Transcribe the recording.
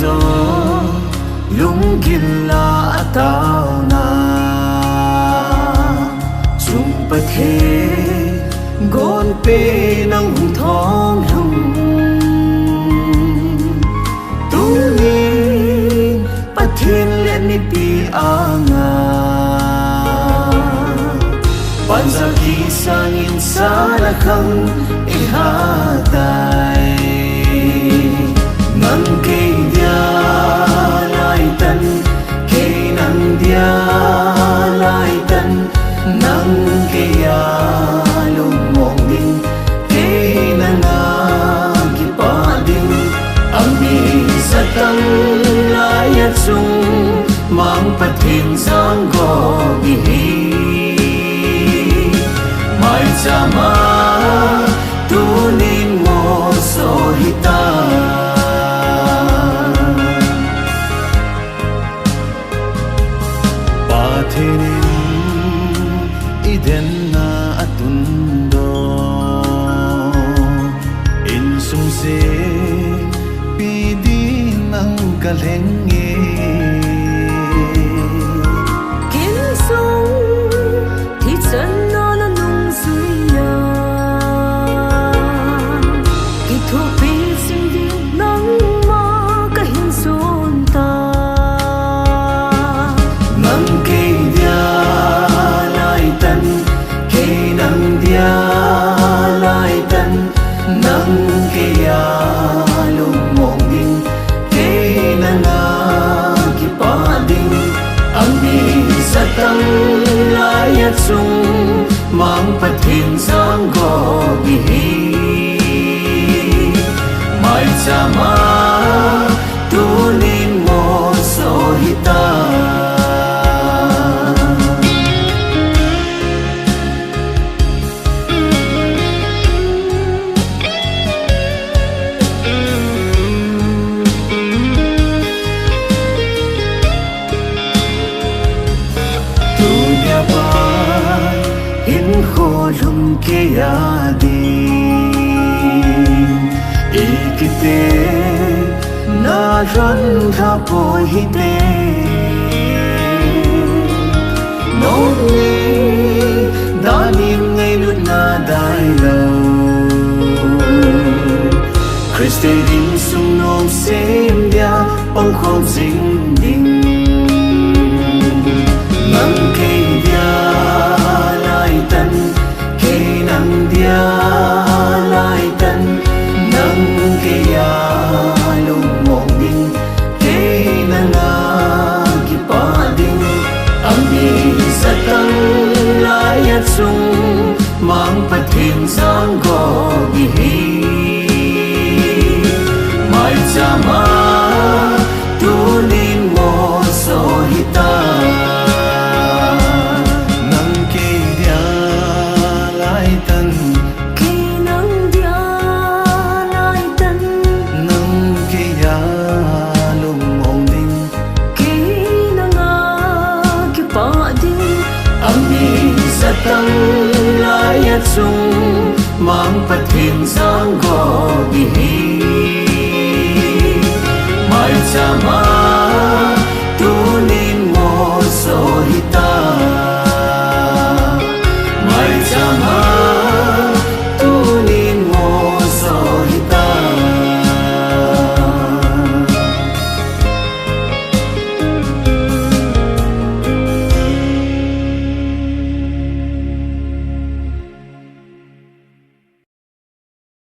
gió lung gin la tao na chung pa the gon pe nang hung thong lung tung ni pa thiên lên ni pi anga pan za ki sang in sa la khang e ha tai nang ke dia lai tan ke nang dia lai tan nang ke ya lung mong din ke nang ki pa din ang bi sa tang lai at sung mang pathin sang go bi mai chama tu nin mo so hita iden na atundo insung se pidi nang kalenge kim sung thì chân nó nung suya ki thu pi sim di nang ma ka hin sun ta nang ke dia dia lai tan nang ke ya lung mong din ke nanga ki pa din ang bi sa tang lai at sung mang pathin sang go bi mai chama tu nin mo so hita khô lum ke ya di ikite na ran tha po hi te no ni danim ngai lut na dai lo Christe din sung nom sem dia pong khom sing ding nang ke dia tan ke nang dia lai tan nang ke ya lung mong din ke nang ki pa din ang bi sa tang lai at sung mang pathin sang go bi mai chama tu nin mo so hita tang lai at sung mang pathin sang go bi mai chama